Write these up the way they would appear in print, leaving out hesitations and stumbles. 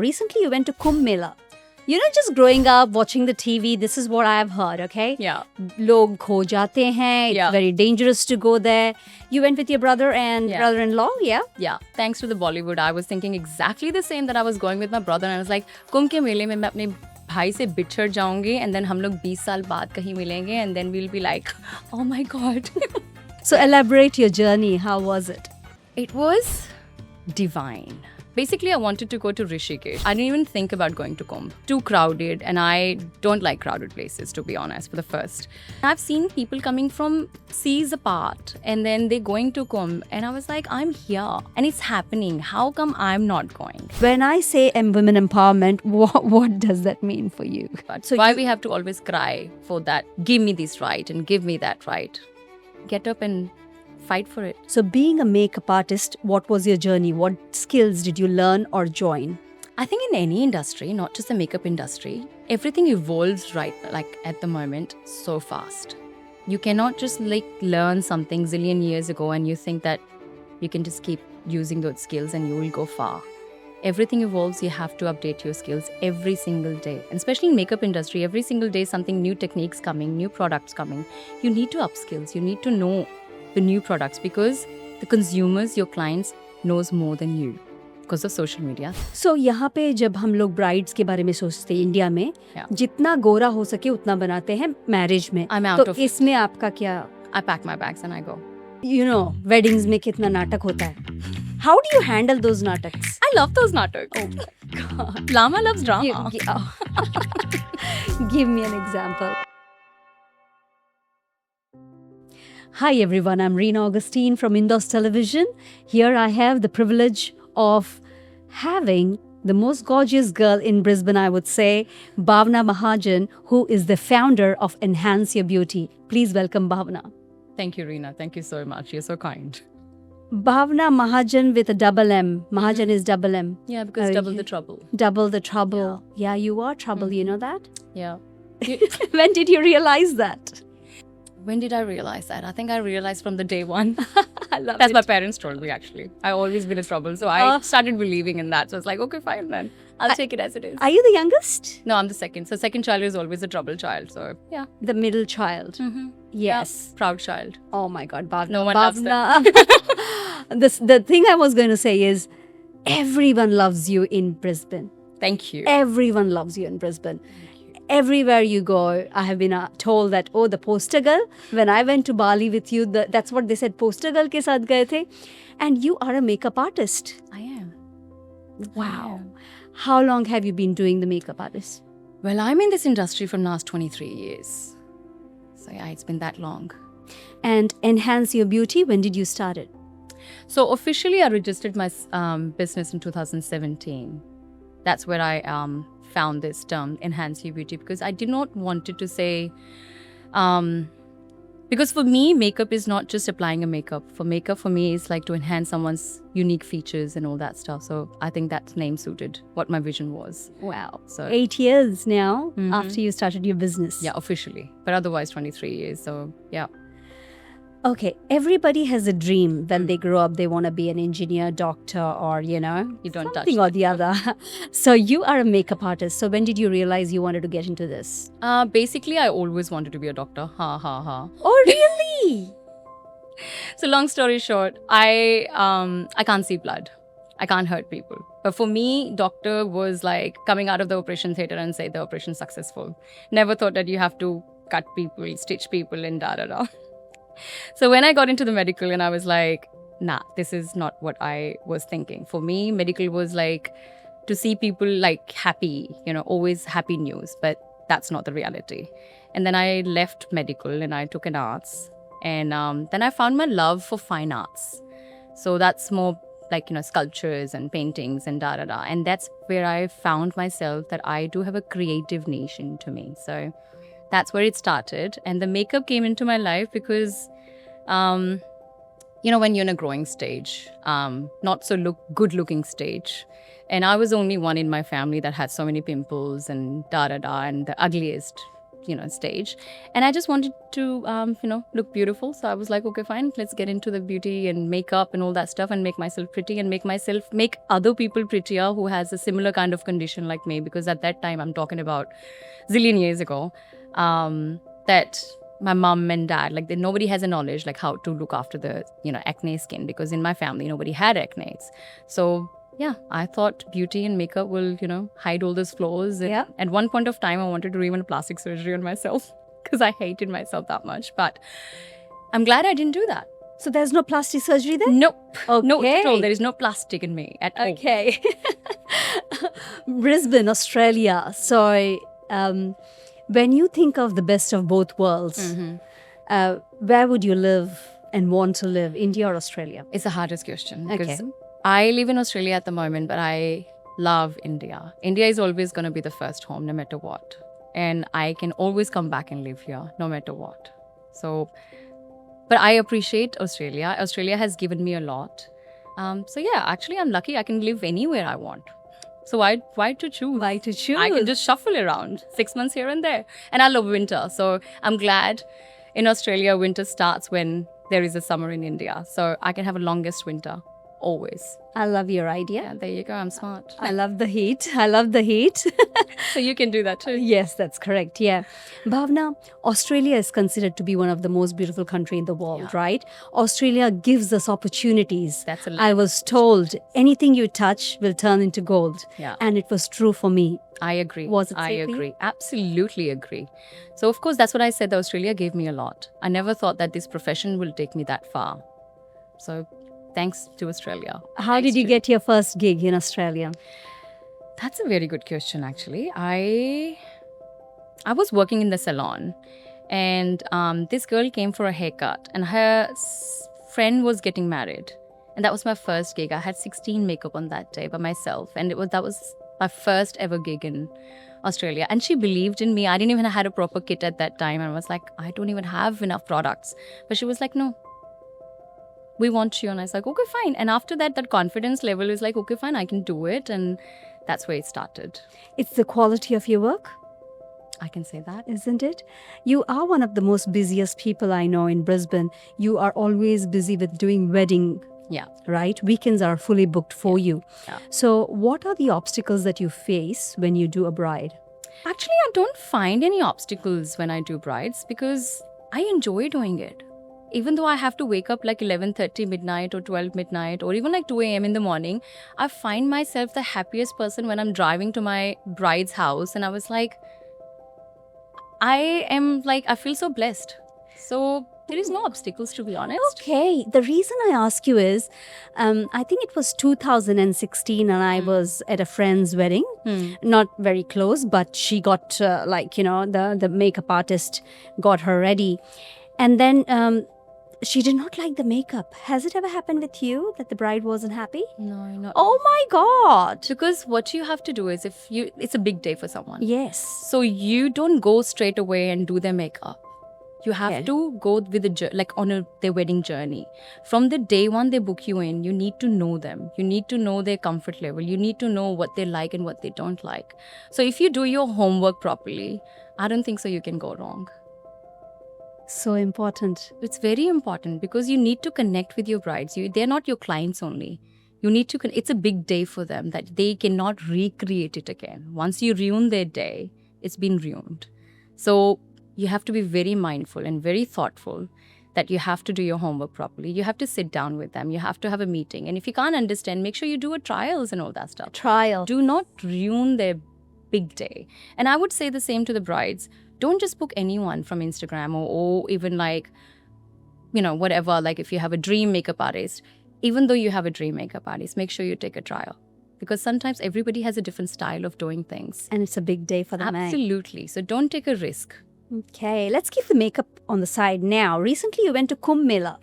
recently you went to Kumbh Mela. You know, just growing up, watching the TV, this is what I've heard, okay? Yeah. Log kho jate hain. It's Yeah. very dangerous to go there. You went with your brother and Yeah. brother-in-law, yeah? Yeah, thanks to the Bollywood, I was thinking exactly the same, that I was going with my brother and I was like, कुंभ के मेले में मैं अपने भाई से बिछड़ जाऊंगी and then हम लोग 20 साल बाद कहीं मिलेंगे and then we'll be like, oh my god. So elaborate your journey. How was it? It was divine. Basically, I wanted to go to Rishikesh. I didn't even think about going to Kumbh. Too crowded, and I don't like crowded places, to be honest, for the first. I've seen people coming from seas apart, and then they're going to Kumbh, and I was like, I'm here, and it's happening. How come I'm not going? When I say women empowerment, what does that mean for you? But So why you- we have to always cry for that? Give me this right, and give me that right. Get up and fight for it. So being a makeup artist, what was your journey? What skills did you learn or join? I think in any industry, not just the makeup industry, everything evolves like at the moment so fast. You cannot just learn something zillion years ago and you think that you can just keep using those skills and you will go far. Everything evolves, you have to update your skills every single day. And especially in makeup industry, every single day something new techniques coming, new products coming. You need to up skills, you need to know the new products because the consumers, your clients, knows more than you because of social media. So यहाँ पे जब हम लोग brides के बारे में सोचते हैं इंडिया में, Yeah. जितना गोरा हो सके उतना बनाते हैं मैरिज में. I'm out तो of- इसमें आपका क्या? I pack my bags and I go. You know, weddings में कितना नाटक होता है. How do you handle those नाटक्स? I love those natak. Oh, Lama loves drama. Give me an example. Hi everyone, I'm Reena Augustine from Indus Television. Here I have the privilege of having the most gorgeous girl in Brisbane, I would say, Bhavna Mahajan, who is the founder of Enhance Your Beauty. Please welcome Bhavna. Thank you, Reena. Thank you so much. You're so kind. Bhavna Mahajan with a double M. Mahajan is double M. Yeah, because Oh, double yeah. the trouble. Double the trouble. Yeah, you are trouble, you know that? Yeah. When did you realize that? When did I realize that? I think I realized from the day one. I love That's it. my parents told me, actually. I always been in trouble. So I started believing in that. So it's like, okay, fine then. I'll take it as it is. Are you the youngest? No, I'm the second. So second child is always a trouble child. So yeah. The middle child. Yes. Yeah. Proud child. Oh my God, Bhavna. No one loves The thing I was going to say is everyone loves you in Brisbane. Thank you. Everyone loves you in Brisbane. Everywhere you go, I have been told that, oh, the poster girl. When I went to Bali with you, that's what they said, poster girl ke saath gaye the. And you are a makeup artist. I am. Wow. How long have you been doing the makeup artist? Well, I'm in this industry for last 23 years. So yeah, it's been that long. And Enhance Your Beauty, when did you start it? So officially, I registered my business in 2017. That's where I found this term, Enhance Your Beauty, because I did not want it to say, because for me, makeup is not just applying a makeup. Makeup for me is like to enhance someone's unique features and all that stuff. So I think that name suited what my vision was. Wow. So 8 years now after you started your business. yeah, officially, but otherwise 23 years. So yeah. Okay, everybody has a dream when they grow up. They want to be an engineer, doctor, or, you know, You don't touch something or the other. So you are a makeup artist. So when did you realize you wanted to get into this? Basically, I always wanted to be a doctor. Ha ha ha. Oh, really? So long story short, I can't see blood. I can't hurt people. But for me, doctor was like coming out of the operation theater and say the operation successful. Never thought that you have to cut people, stitch people, and da da da. So when I got into the medical and I was like, nah, this is not what I was thinking. For me, medical was like to see people like happy, you know, always happy news. But that's not the reality. And then I left medical and I took an arts. And then I found my love for fine arts. So that's more like, you know, sculptures and paintings and da da da. And that's where I found myself that I do have a creative niche into me. So that's where it started. And the makeup came into my life because, you know, when you're in a growing stage, not so good looking stage. And I was only one in my family that had so many pimples and da da da and the ugliest stage. And I just wanted to, look beautiful. So I was like, okay, fine, let's get into the beauty and makeup and all that stuff and make myself pretty and make other people prettier who has a similar kind of condition like me. Because at that time, I'm talking about zillion years ago, that my mom and dad, like nobody has a knowledge like how to look after the, acne skin, because in my family, nobody had acne. So yeah, I thought beauty and makeup will, hide all those flaws. And Yeah. At one point of time, I wanted to do even plastic surgery on myself because I hated myself that much. But I'm glad I didn't do that. So there's no plastic surgery there? Nope. No, at all. Okay. There is no plastic in me at all. Okay. Brisbane, Australia. So, when you think of the best of both worlds, where would you live and want to live, India or Australia? It's the hardest question Okay. because I live in Australia at the moment, but I love India. India is always going to be the first home, no matter what. And I can always come back and live here, no matter what. So, but I appreciate Australia. Australia has given me a lot. So yeah, actually, I'm lucky. I can live anywhere I want. So why to choose? Why to choose? I can just shuffle around 6 months here and there. And I love winter. So I'm glad in Australia, winter starts when there is a summer in India. So I can have a longest winter, always. I love your idea. Yeah, there you go. I'm smart. I love the heat. I love the heat. So you can do that too. Yes, that's correct. Yeah. Bhavna, Australia is considered to be one of the most beautiful country in the world, right? Australia gives us opportunities. That's a I was told anything you touch will turn into gold. Yeah. And it was true for me. I agree. Was it I safe for you? agree. Absolutely agree. So of course, that's what I said. That Australia gave me a lot. I never thought that this profession will take me that far. So thanks to Australia. How did you get your first gig in Australia? That's a very good question, actually. I was working in the salon, and this girl came for a haircut, and her friend was getting married, and that was my first gig. I had 16 makeup on that day by myself, and that was my first ever gig in Australia. And she believed in me. I didn't even have a proper kit at that time, and I was like, I don't even have enough products. But she was like, no, we want you. And I was like, okay, fine. And after that, that confidence level is like, okay, fine, I can do it. And that's where it started. It's the quality of your work, I can say that. isn't it? You are one of the most busiest people I know in Brisbane. You are always busy with doing wedding, Yeah. right? Weekends are fully booked for you. Yeah. So what are the obstacles that you face when you do a bride? Actually, I don't find any obstacles when I do brides because I enjoy doing it. Even though I have to wake up like 11:30 midnight or 12 midnight or even like 2 a.m. in the morning, I find myself the happiest person when I'm driving to my bride's house. And I was like, I feel so blessed. So there is no obstacles, to be honest. Okay, the reason I ask you is, I think it was 2016 and I was at a friend's wedding. Not very close, but she got the makeup artist got her ready. And then she did not like the makeup. Has it ever happened with you that the bride wasn't happy? No, not. Oh my God. Because what you have to do is it's a big day for someone. Yes. So you don't go straight away and do their makeup. You have Okay. to go with their wedding journey. From the day one they book you in, you need to know them. You need to know their comfort level. You need to know what they like and what they don't like. So if you do your homework properly, I don't think so you can go wrong. So important. It's very important because you need to connect with your brides. They're not your clients only. You need to. It's a big day for them that they cannot recreate it again. Once you ruin their day, it's been ruined. So you have to be very mindful and very thoughtful that you have to do your homework properly. You have to sit down with them. You have to have a meeting. And if you can't understand, make sure you do a trials and all that stuff. Trial. Do not ruin their big day. And I would say the same to the brides. Don't just book anyone from Instagram or even whatever. Like if you have a dream makeup artist, even though you have a dream makeup artist, make sure you take a trial. Because sometimes everybody has a different style of doing things. And it's a big day for them. Absolutely. So don't take a risk. Okay, let's keep the makeup on the side now. Recently, you went to Kumbh Mela.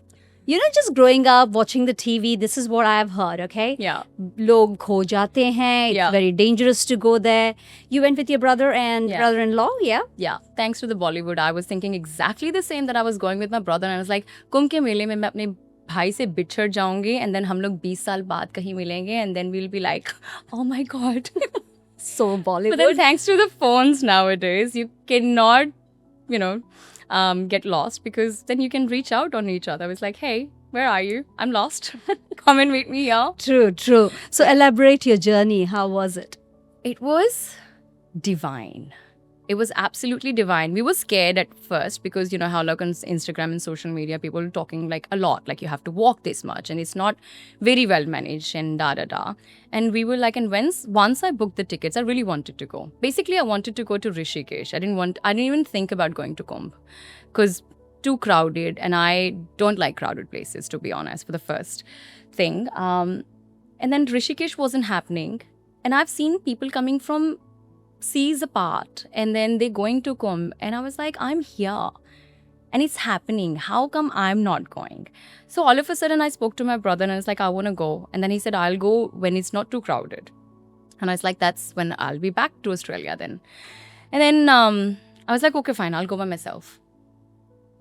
Just growing up, watching the TV, this is what I've heard, okay? Yeah. Log kho jate hain. It's Yeah. very dangerous to go there. You went with your brother and Yeah. brother-in-law, yeah? Yeah. Thanks to the Bollywood, I was thinking exactly the same, that I was going with my brother. And I was like, कुंभ के मेले में मैं अपने भाई से बिछड़ जाऊंगी and then हम लोग 20 साल बाद कहीं मिलेंगे and then we'll be like, oh my God. So Bollywood. But then thanks to the phones nowadays, you cannot get lost, because then you can reach out on each other. It's like, hey, where are you? I'm lost. Come and meet me here. True, true. So elaborate your journey. How was it? It was divine. It was absolutely divine. We were scared at first because, how like on Instagram and social media, people were talking like a lot, like you have to walk this much and it's not very well managed and da. And we were like, and once I booked the tickets, I really wanted to go. Basically, I wanted to go to Rishikesh. I didn't even think about going to Kumbh because too crowded, and I don't like crowded places, to be honest, for the first thing. And then Rishikesh wasn't happening. And I've seen people coming from seas apart and then they're going to Kumbh. And I was like, I'm here and it's happening. How come I'm not going? So all of a sudden I spoke to my brother and I was like, I want to go. And then he said, I'll go when it's not too crowded. And I was like, that's when I'll be back to Australia then. And then I was like, okay, fine, I'll go by myself.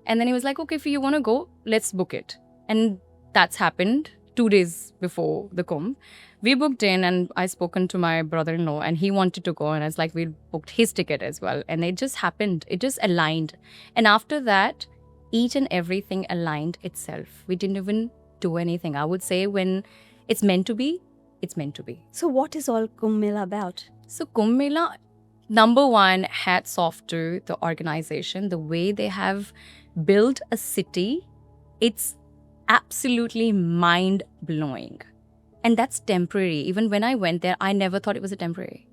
And then he was like, okay, if you want to go, let's book it. And that's happened 2 days before the Kumbh. We booked in and I spoken to my brother-in-law and he wanted to go. And I was like, we booked his ticket as well. And it just happened. It just aligned. And after that, each and everything aligned itself. We didn't even do anything. I would say when it's meant to be, it's meant to be. So what is all Kumbh Mela about? So Kumbh Mela, number one, hats off to the organization. The way they have built a city, it's absolutely mind-blowing. And that's temporary. Even when I went there, I never thought it was a temporary.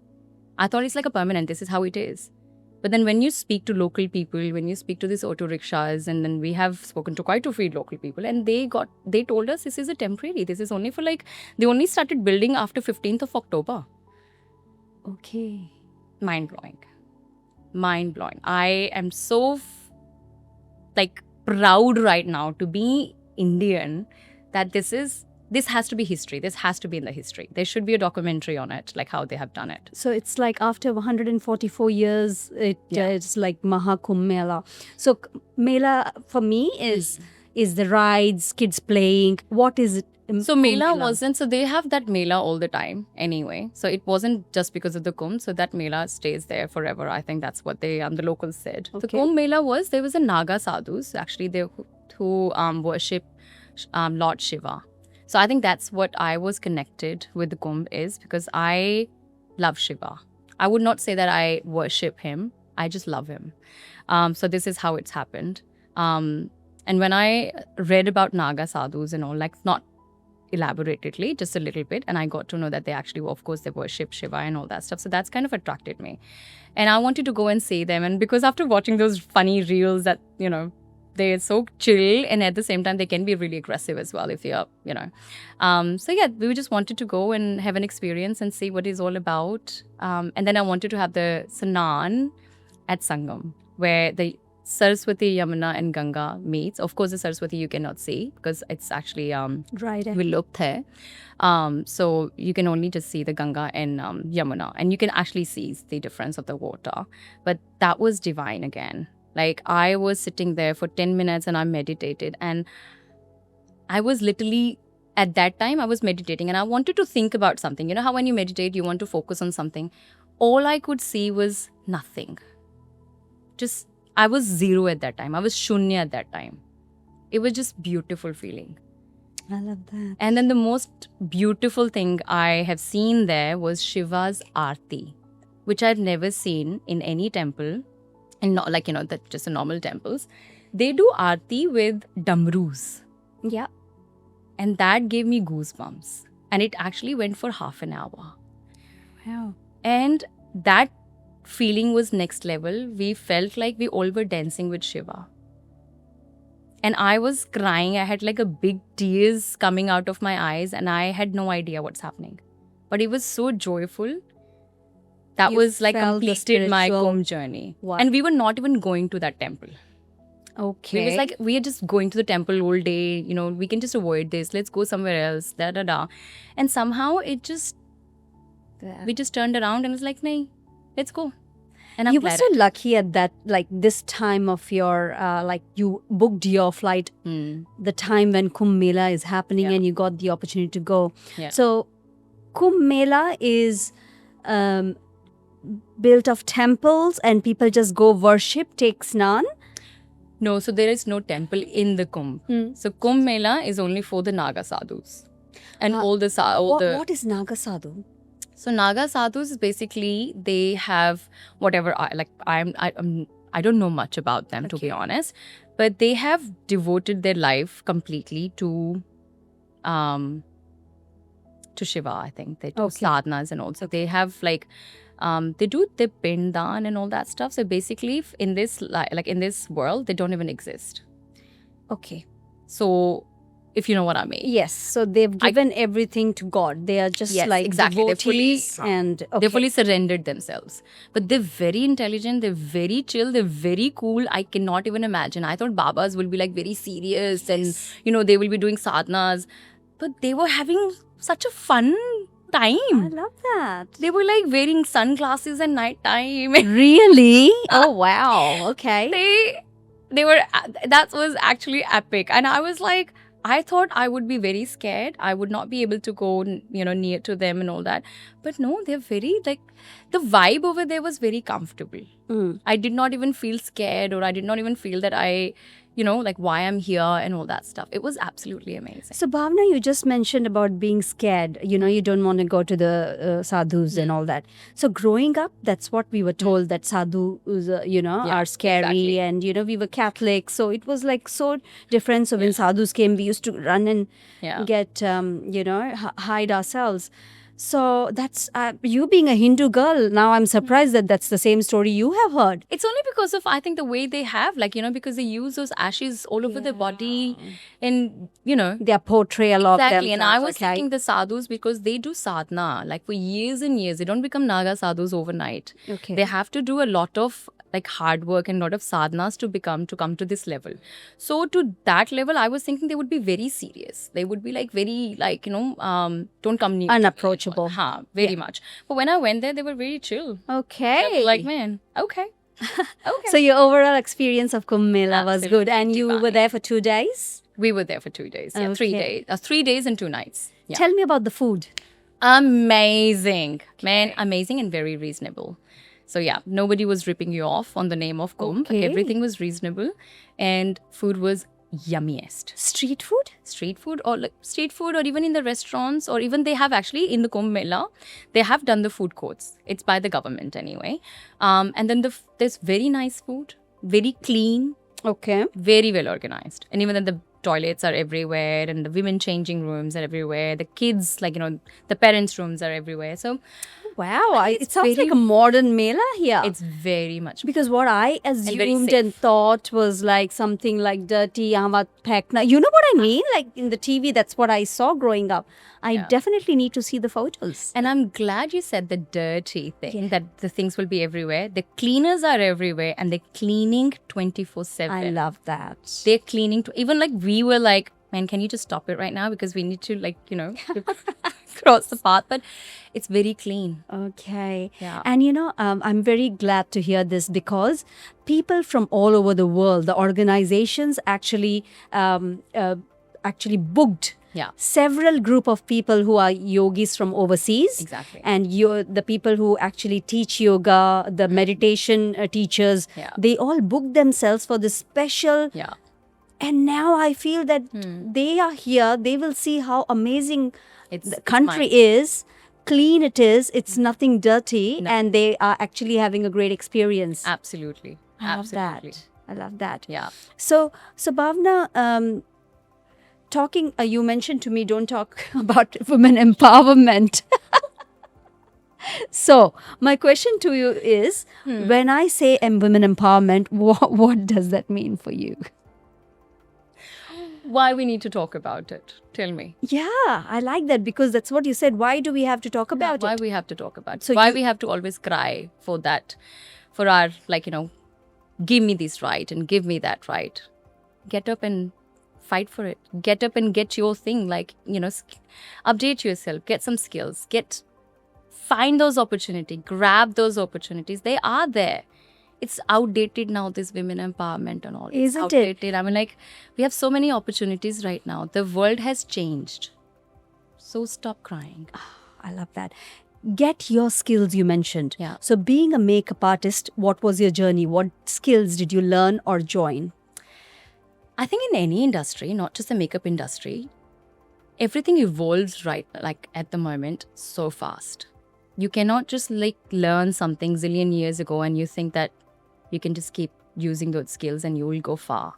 I thought it's like a permanent. This is how it is. But then when you speak to local people, when you speak to these auto rickshaws, and then we have spoken to quite a few local people, and they told us this is a temporary. This is only for they only started building after 15th of October. Okay. Mind-blowing. Mind-blowing. I am so proud right now to be Indian that this has to be history. This has to be in the history. There should be a documentary on it, like how they have done it. So it's like after 144 years, it's like Mahakumbh Mela. So Mela for me is the rides, kids playing. What is it? So Mela wasn't, so they have that Mela all the time anyway. So it wasn't just because of the Kumbh. So that Mela stays there forever. I think that's what the locals said. Okay. The Kumbh Mela there was a Naga sadhus, actually, who worship Lord Shiva. So I think that's what I was connected with the Kumbh is, because I love Shiva. I would not say that I worship him. I just love him. So this is how it's happened. And when I read about Naga sadhus and all, not elaboratedly, just a little bit, and I got to know that they actually, of course, they worship Shiva and all that stuff. So that's kind of attracted me. And I wanted to go and see them. And because after watching those funny reels that, they're so chill, and at the same time, they can be really aggressive as well if you're, So yeah, we just wanted to go and have an experience and see what it's all about. And then I wanted to have the Sanan at Sangam, where the Saraswati, Yamuna and Ganga meets. Of course, the Saraswati you cannot see because it's actually vilupt hai. So you can only just see the Ganga and Yamuna, and you can actually see the difference of the water. But that was divine again. I was sitting there for 10 minutes and I meditated, and I was literally, at that time, I was meditating and I wanted to think about something. You know how when you meditate, you want to focus on something. All I could see was nothing. I was zero at that time. I was shunya at that time. It was just beautiful feeling. I love that. And then the most beautiful thing I have seen there was Shiva's Aarti, which I've never seen in any temple. And not that just the normal temples. They do Aarti with damrus. Yeah. And that gave me goosebumps. And it actually went for half an hour. Wow. And that feeling was next level. We felt like we all were dancing with Shiva. And I was crying. I had a big tears coming out of my eyes, and I had no idea what's happening. But it was so joyful. That You was felt the completed my spiritual- Kumbh journey. Wow. And we were not even going to that temple. Okay. It was we are just going to the temple all day. We can just avoid this. Let's go somewhere else. And somehow we just turned around and was like, nahin, let's go. And I'm you were glad. so lucky at that, this time of your, you booked your flight, the time when Kumbh Mela is happening, Yeah. and you got the opportunity to go. Yeah. So Kumbh Mela is built of temples and people just go worship, take snan? No, so there is no temple in the Kumbh. So Kumbh Mela is only for the Naga sadhus. And all the What is Naga Sadhu? So Naga sadhus is basically, they have whatever I don't know much about them, to be honest, but they have devoted their life completely to Shiva. I think they do sadhanas and all. So they have they do the pindan and all that stuff. So basically, in this in this world, they don't even exist. Okay. So if you know what I mean. Yes. So they've given everything to God. They are just exactly. devotees and They fully surrendered themselves. But they're very intelligent. They're very chill. They're very cool. I cannot even imagine. I thought Babas will be very serious and they will be doing sadhanas. But they were having such a fun time. I love that. They were wearing sunglasses at night time. Really? Oh wow. Okay. They were, that was actually epic. And I was I thought I would be very scared. I would not be able to go, near to them and all that. But no, they're very, the vibe over there was very comfortable. I did not even feel scared, or I did not even feel that I, why I'm here and all that stuff. It was absolutely amazing. So Bhavna, you just mentioned about being scared. You don't want to go to the sadhus and all that. So growing up, that's what we were told, that sadhus, are scary. Exactly. And, we were Catholic. So it was so different. So when sadhus came, we used to run and get, hide ourselves. So that's you being a Hindu girl. Now I'm surprised that that's the same story you have heard. It's only because of, I think, the way they have, because they use those ashes all over their body and, Their portrayal of them. Exactly. And I was thinking the sadhus, because they do sadhana, for years and years. They don't become Naga sadhus overnight. Okay. They have to do a lot of hard work and a lot of sadhanas to come to this level. So to that level, I was thinking they would be very serious. They would be very, don't come near. Unapproachable. Very much. But when I went there, they were very chill. Okay. Man, okay. Okay. So your overall experience of Kumbh Mela was good, and you divine. were there for 2 days? We were there for 2 days. Yeah, 3 days. 3 days and 2 nights. Yeah. Tell me about the food. Amazing. Man, amazing and very reasonable. So yeah, nobody was ripping you off on the name of Kumbh. Okay. Everything was reasonable and food was yummiest. Street food? Street food or even in the restaurants, or even they have actually in the Kumbh Mela, they have done the food courts. It's by the government anyway. And then there's very nice food, very clean, Okay. very well organized. And even then the toilets are everywhere and the women changing rooms are everywhere. The kids, the parents' rooms are everywhere. So Wow, it sounds like a modern Mela here. it's very much. Because what I very assumed safe. and thought was something dirty, Ahmad Phekna. You know what I mean? In the TV, that's what I saw growing up. I definitely need to see the photos. And I'm glad you said the dirty thing, that the things will be everywhere. The cleaners are everywhere and they're cleaning 24/7. I love that. They're cleaning. Even we were man, can you just stop it right now? Because we need to cross the path. But it's very clean. Okay. Yeah. And I'm very glad to hear this, because people from all over the world, the organizations actually booked several group of people who are yogis from overseas. Exactly. And the people who actually teach yoga, the meditation teachers, they all booked themselves for this special. Yeah. And now I feel that they are here. They will see how amazing the country is, clean it is. It's nothing dirty, and they are actually having a great experience. Absolutely. I love Absolutely. that. I love that. Yeah. So Bhavna, talking, you mentioned to me, don't talk about women empowerment. So my question to you is, when I say women empowerment, what does that mean for you? Why we need to talk about it? Tell me. Yeah, I like that, because that's what you said. Why do we have to talk about Why it? we have to talk about it? So Why we have to always cry for that, for our give me this right and give me that right. Get up and fight for it. Get up and get your thing. Update yourself. Get some skills. Find those opportunities. Grab those opportunities. They are there. It's outdated now, this women empowerment and all. Isn't it's outdated. I mean, we have so many opportunities right now. The world has changed. So stop crying. I love that. get your skills you mentioned. Yeah. So being a makeup artist, what was your journey? What skills did you learn or join? I think in any industry, not just the makeup industry, everything evolves like at the moment so fast. You cannot just like learn something zillion years ago and you think that you can just keep using those skills and you will go far.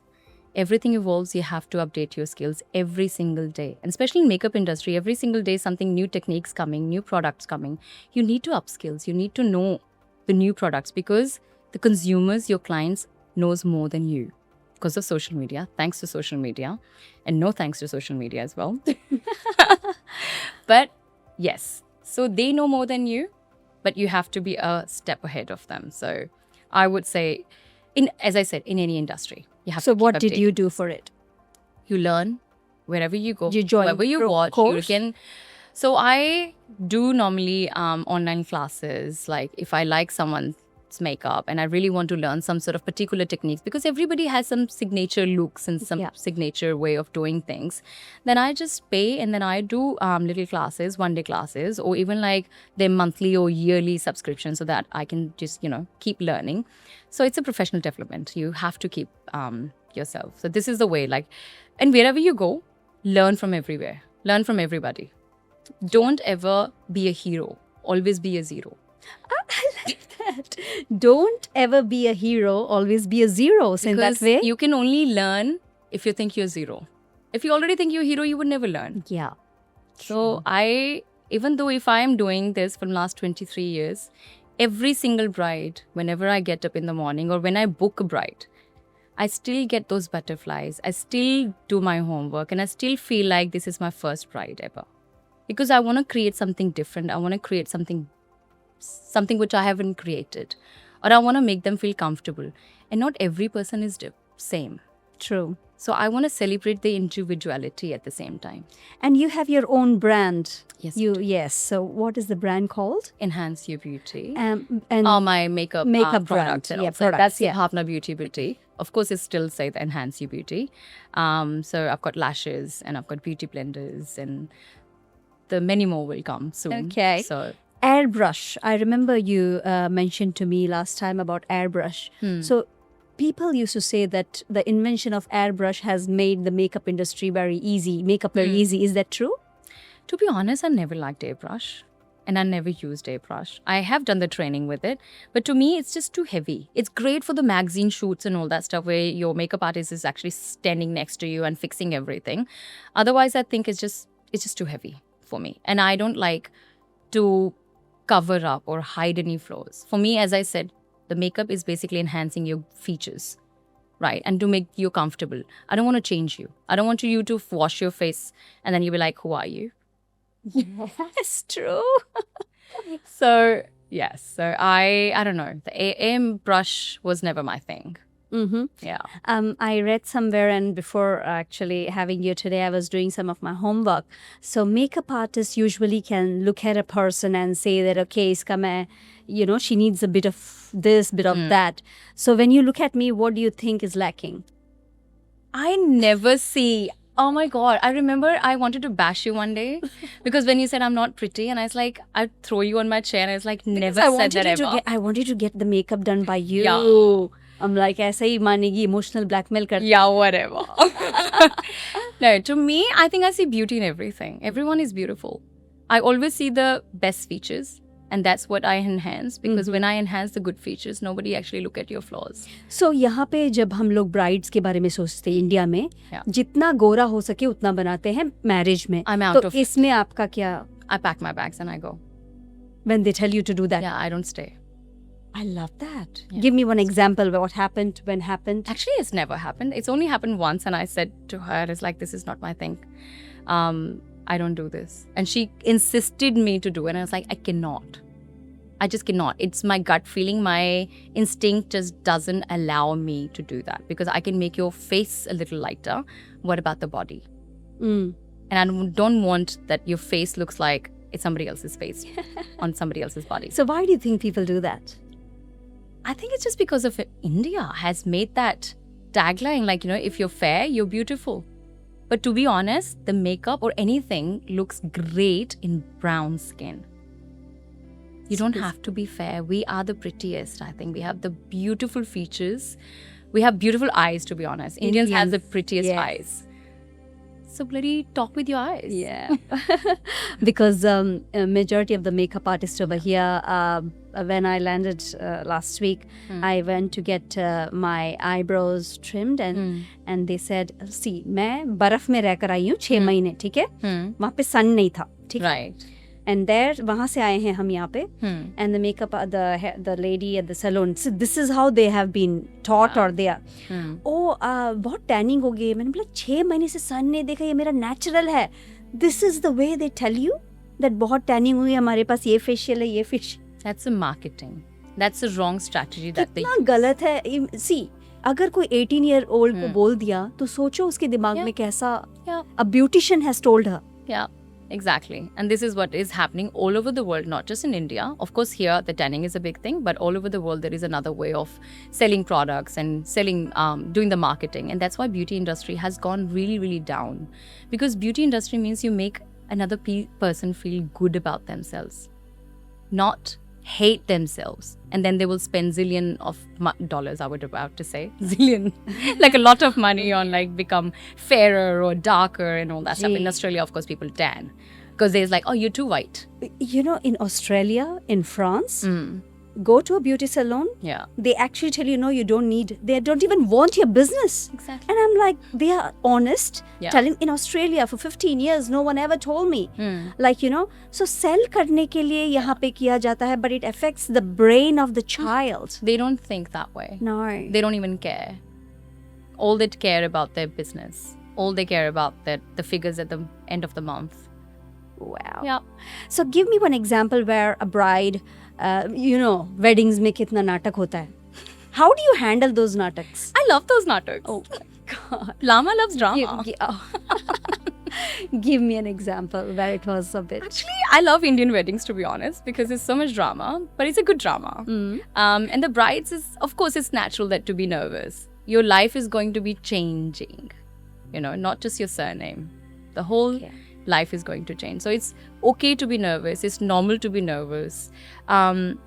Everything evolves. You have to update your skills every single day. And especially in makeup industry, every single day something new techniques coming, new products coming. You need to up skills. You need to know the new products because the consumers, your clients, knows more than you because of social media. Thanks to social media, and no thanks to social media as well. But yes, so they know more than you, but you have to be a step ahead of them. So I would say, as I said, in any industry, you have So to keep what did updating. you do for it? You learn wherever you go. You join wherever you watch. course? You can. So I do normally online classes. Like if I like someone's makeup and I really want to learn some sort of particular techniques because everybody has some signature looks and some Yeah. signature way of doing things, then I just pay and then I do little classes, 1-day classes, or even like their monthly or yearly subscription so that I can just keep learning. So it's a professional development. You have to keep yourself. So this is the way, like, and wherever you go, learn from everywhere. Learn from everybody. Don't ever be a hero. Always be a zero. Don't ever be a hero, always be a zero. So in that Because way? you can only learn if you think you're zero. If you already think you're a hero, you would never learn. Yeah. So even though if I am doing this for the last 23 years, every single bride, whenever I get up in the morning or when I book a bride, I still get those butterflies. I still do my homework and I still feel like this is my first bride ever. Because I want to create something different. I want to create something which I haven't created. Or I want to make them feel comfortable. And not every person is same. True. So I want to celebrate the individuality at the same time. And you have your own brand. Yes. Yes. So what is the brand called? Enhance your beauty. And My makeup brand. products. And Yeah, all. So products, that's yeah. Bhavna Beauty Beauty. Of course, it still say the Enhance Your Beauty. So I've got lashes and I've got beauty blenders and the many more will come soon. Okay. So airbrush. I remember you mentioned to me last time about airbrush. So people used to say that the invention of airbrush has made the makeup industry very easy. Is that true? to be honest, I never liked airbrush. And I never used airbrush. I have done the training with it, but to me, it's just too heavy. It's great for the magazine shoots and all that stuff where your makeup artist is actually standing next to you and fixing everything. Otherwise, I think it's just too heavy for me. And I don't like to cover up or hide any flaws. For me, as I said, the makeup is basically enhancing your features, right? And to make you comfortable. I don't want to change you. I don't want you to wash your face and then you'll be like, who are you? Yes, true. So, yes. So I don't know. The AM brush was never my thing. Mm-hmm. Yeah. I read somewhere, and before actually having you today, I was doing some of my homework. So makeup artists usually can look at a person and say that, okay, iska main, she needs a bit of this, bit of that. So when you look at me, what do you think is lacking? I never see. Oh my God. I remember I wanted to bash you one day because when you said I'm not pretty and I was like, I'd throw you on my chair and I was like, never said that ever. I wanted to get the makeup done by you. Yeah. I'm like, ऐसा ही मानेगी, emotional blackmail करती. Yeah, whatever. No, to me, I think I see beauty in everything. Everyone is beautiful. I always see the best features. And that's what I enhance because when I enhance the good features, nobody actually look at your flaws. So यहाँ पे जब हम लोग brides के बारे में सोचते हैं इंडिया में, Yeah. जितना गोरा हो सके उतना बनाते हैं मैरिज में. I'm out तो of- इसमें आपका क्या? I pack my bags and I go. When they tell you to do that. Yeah, I don't stay. I love that. Yeah. Give me one example of what happened, when happened. Actually, it's never happened. It's only happened once, and I said to her, "It's like this is not my thing. I don't do this." And she insisted me to do it, and I was like, "I cannot. I just cannot. It's my gut feeling. My instinct just doesn't allow me to do that because I can make your face a little lighter. What about the body? Mm. And I don't want that your face looks like it's somebody else's face on somebody else's body." So why do you think people do that? I think it's just because of India has made that tagline, like, if you're fair, you're beautiful. But to be honest, the makeup or anything looks great in brown skin. You don't have to be fair. We are the prettiest, I think. We have the beautiful features. We have beautiful eyes, to be honest. Indians have the prettiest eyes. So bloody talk with your eyes. Yeah. Because a majority of the makeup artists over here, when I landed last week, I went to get my eyebrows trimmed and they said, see, मैं बर्फ में रहकर आई हूँ 6 महीने, ठीक है? वहाँ पे sun नहीं था, ठीक है? Right. And there, वहाँ से आए हैं हम यहाँ पे. And the makeup, the lady at the salon, so this is how they have been taught or they are. बहुत टैनिंग हो गई. मैंने बोला 6 महीने से सन नहीं देखा, ये मेरा नेचुरल है. This is the way they tell you that बहुत टैनिंग हुई, हमारे पास ये फेशियल है, ये facial. That's a marketing. That's a wrong strategy that they कितना गलत है. See, अगर कोई 18-year-old को बोल दिया तो सोचो उसके दिमाग में कैसा. A beautician has told her. Yeah. Exactly. And this is what is happening all over the world, not just in India. Of course, here the tanning is a big thing, but all over the world there is another way of selling products and selling, doing the marketing. And that's why beauty industry has gone really, really down. Because beauty industry means you make another person feel good about themselves, not hate themselves. And then they will spend zillion of dollars, I would about to say. Zillion. Like a lot of money on like become fairer or darker and all that stuff. In Australia, of course, people tan. Because there's like, oh, you're too white. You know, in Australia, in France, go to a beauty salon. Yeah. They actually tell you, no, you don't need, they don't even want your business. Exactly. And I'm like, they are honest. Yeah. Telling in Australia for 15 years, no one ever told me. Like, you know, so sell करने के लिए यहाँ पे किया जाता है, but it affects the brain of the child. They don't think that way. No. They don't even care. All they care about their business. All they care about the figures at the end of the month. Wow. Yeah. So give me one example where a bride, you know, weddings में कितना नाटक होता है. How do you handle those nataks? I love those nataks. Oh my God. Lama loves drama. Give me an example where it was a bit. Actually, I love Indian weddings, to be honest, because there's so much drama, but it's a good drama. And the brides of course, it's natural that to be nervous. Your life is going to be changing, you know, not just your surname. The whole life is going to change. So it's okay to be nervous. It's normal to be nervous. And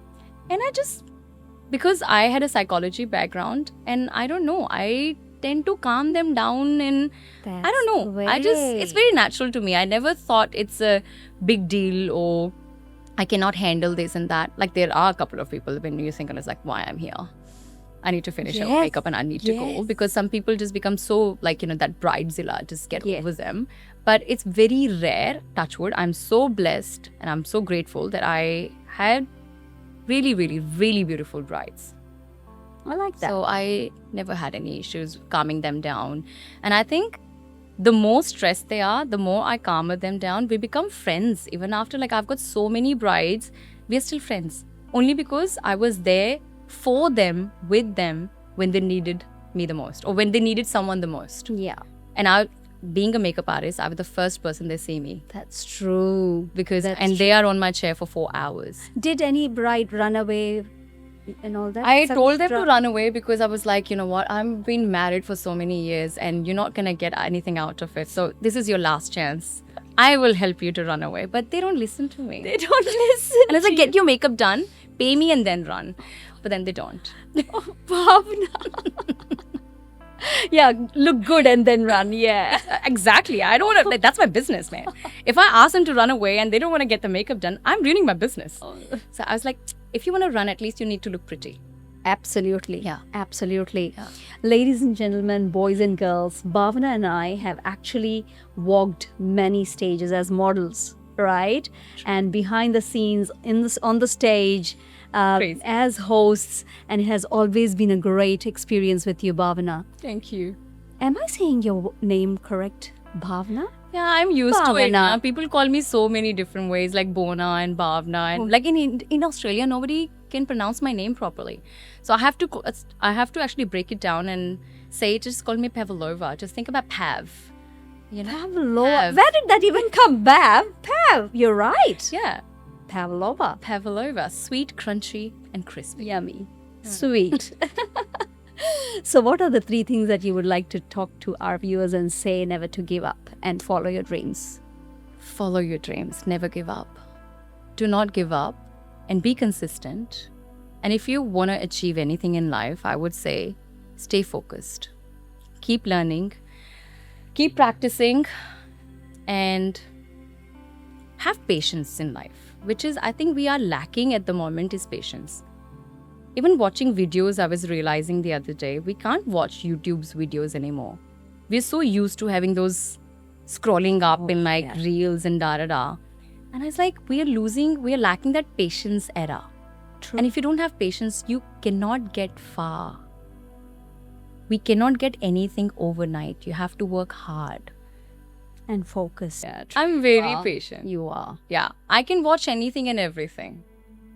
I just, because I had a psychology background, and I don't know, I tend to calm them down, and I don't know. It's very natural to me. I never thought it's a big deal or I cannot handle this and that. Like there are a couple of people when you think, it's like, why I'm here? I need to finish up makeup and I need to go. Because some people just become so like, you know, that bridezilla, just get over them. But it's very rare, touch wood. I'm so blessed and I'm so grateful that I had really, really, really beautiful brides. I like that. So I never had any issues calming them down. And I think the more stressed they are, the more I calmer them down. We become friends. Even after, like, I've got so many brides, we're still friends. Only because I was there for them, with them, when they needed me the most. Or when they needed someone the most. Yeah. And being a makeup artist, I was the first person they see me. That's true. Because they are on my chair for 4 hours. Did any bride run away and all that? I told them to run away because I was like, you know what, I've been married for so many years and you're not going to get anything out of it. So this is your last chance. I will help you to run away. But they don't listen to me. They don't listen. And it's like, get your makeup done, pay me and then run. But then they don't. Oh, Bhavna. Yeah, look good and then run. Yeah. Exactly. I don't want to, like, that's my business, man. If I ask them to run away and they don't want to get the makeup done, I'm ruining my business. So I was like, if you want to run, at least you need to look pretty. Absolutely. Yeah. Absolutely. Yeah. Ladies and gentlemen, boys and girls, Bhavna and I have actually walked many stages as models, right? And behind the scenes, on the stage, as hosts, and it has always been a great experience with you, Bhavna. Thank you. Am I saying your name correct? Bhavna? Yeah, I'm used to it now. People call me so many different ways, like Bona and Bhavna. And like in Australia, nobody can pronounce my name properly. So I have to actually break it down and say, just call me Pavlova. Just think about Pav. You know? Pavlova. Where did that even come back? Pav. You're right. Yeah. Pavlova. Pavlova. Sweet, crunchy, and crispy. Yummy. Sweet. So what are the 3 things that you would like to talk to our viewers and say never to give up and follow your dreams? Follow your dreams. Never give up. Do not give up. and be consistent. And if you want to achieve anything in life, I would say stay focused. Keep learning, keep practicing, and have patience in life, which is, I think we are lacking at the moment, is patience. Even watching videos, I was realizing the other day, we can't watch YouTube's videos anymore. We're so used to having those scrolling up in like reels and da. And it's like we are lacking that patience era. True. And if you don't have patience, you cannot get far. We cannot get anything overnight. You have to work hard. And focus. Yeah, I'm very patient. You are. Yeah, I can watch anything and everything.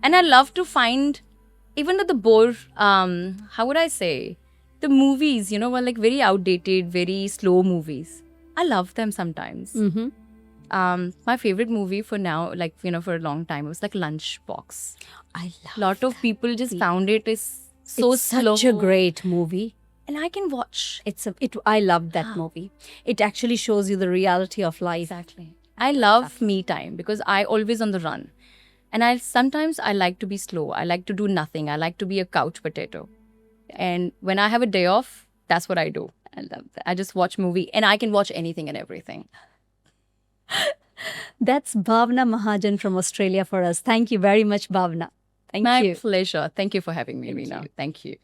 And I love to find, even though the bore, how would I say, the movies, you know, were like very outdated, very slow movies. I love them sometimes. Mm-hmm. My favorite movie for now, like, you know, for a long time, was like Lunchbox. I love Lot of people just found it is so it's slow. such a great movie. And I can watch. I love that movie. It actually shows you the reality of life. Exactly. I love me time because I always on the run. And sometimes I like to be slow. I like to do nothing. I like to be a couch potato. And when I have a day off, that's what I do. I love that. I just watch movie and I can watch anything and everything. That's Bhavna Mahajan from Australia for us. Thank you very much, Bhavna. Thank My you. pleasure. Thank you for having me, Reena. Thank you.